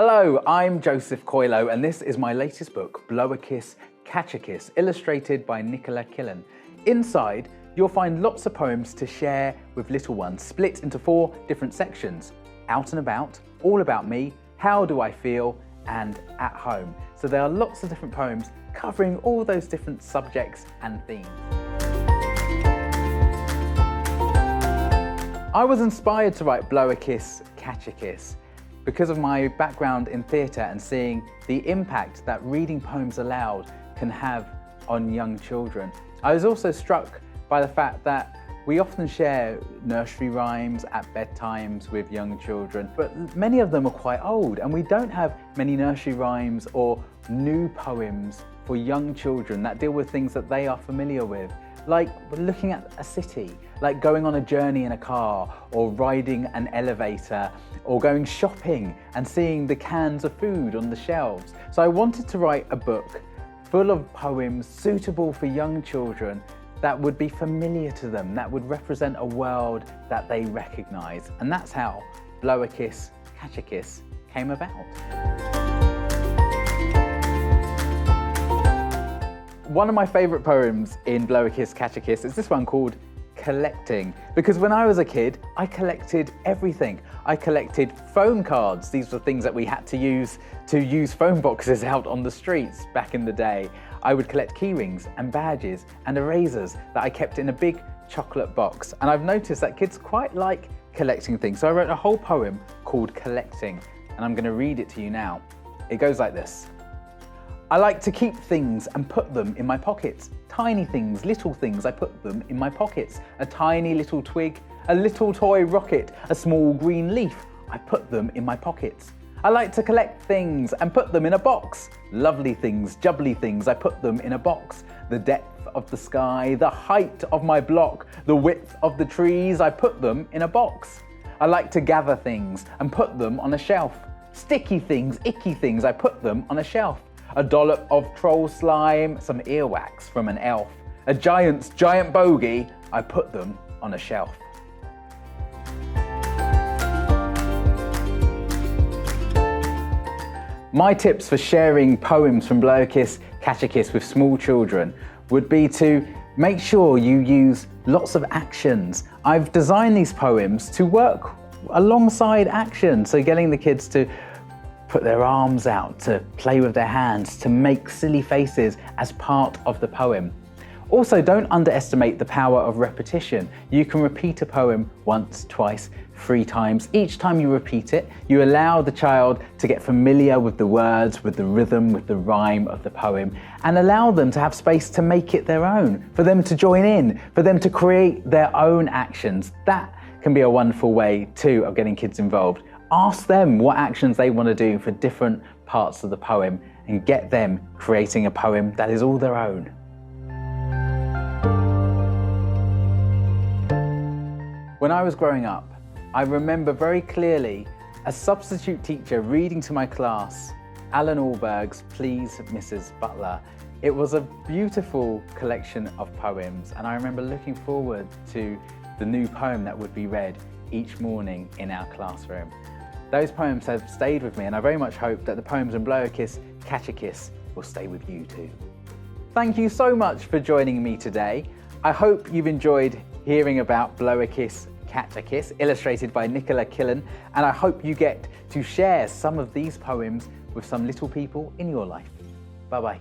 Hello, I'm Joseph Coelho, and this is my latest book, Blow a Kiss, Catch a Kiss, illustrated by Nicola Killen. Inside, you'll find lots of poems to share with little ones, split into 4 different sections: out and about, all about me, how do I feel, and at home. So there are lots of different poems covering all those different subjects and themes. I was inspired to write Blow a Kiss, Catch a Kiss because of my background in theatre and seeing the impact that reading poems aloud can have on young children. I was also struck by the fact that we often share nursery rhymes at bedtimes with young children, but many of them are quite old, and we don't have many nursery rhymes or new poems for young children that deal with things that they are familiar with, like looking at a city, like going on a journey in a car, or riding an elevator, or going shopping and seeing the cans of food on the shelves. So I wanted to write a book full of poems suitable for young children that would be familiar to them, that would represent a world that they recognise. And that's how Blow a Kiss, Catch a Kiss came about. One of my favourite poems in Blow a Kiss, Catch a Kiss is this one called Collecting, because when I was a kid, I collected everything. I collected phone cards. These were things that we had to use phone boxes out on the streets back in the day. I would collect key rings and badges and erasers that I kept in a big chocolate box. And I've noticed that kids quite like collecting things. So I wrote a whole poem called Collecting, and I'm going to read it to you now. It goes like this. I like to keep things and put them in my pockets. Tiny things, little things, I put them in my pockets. A tiny little twig, a little toy rocket, a small green leaf, I put them in my pockets. I like to collect things and put them in a box. Lovely things, jubbly things, I put them in a box. The depth of the sky, the height of my block, the width of the trees, I put them in a box. I like to gather things and put them on a shelf. Sticky things, icky things, I put them on a shelf. A dollop of troll slime, some earwax from an elf. A giant's giant bogey, I put them on a shelf. My tips for sharing poems from Blow a Kiss, Catch a Kiss with small children would be to make sure you use lots of actions. I've designed these poems to work alongside action, so getting the kids to put their arms out, to play with their hands, to make silly faces as part of the poem. Also, don't underestimate the power of repetition. You can repeat a poem once, twice, 3 times. Each time you repeat it, you allow the child to get familiar with the words, with the rhythm, with the rhyme of the poem, and allow them to have space to make it their own, for them to join in, for them to create their own actions. That can be a wonderful way too of getting kids involved. Ask them what actions they want to do for different parts of the poem and get them creating a poem that is all their own. When I was growing up, I remember very clearly a substitute teacher reading to my class Alan Allberg's Please Mrs. Butler. It was a beautiful collection of poems, and I remember looking forward to the new poem that would be read each morning in our classroom. Those poems have stayed with me, and I very much hope that the poems in Blow a Kiss, Catch a Kiss will stay with you too. Thank you so much for joining me today. I hope you've enjoyed hearing about Blow a Kiss, Catch a Kiss, illustrated by Nicola Killen, and I hope you get to share some of these poems with some little people in your life. Bye-bye.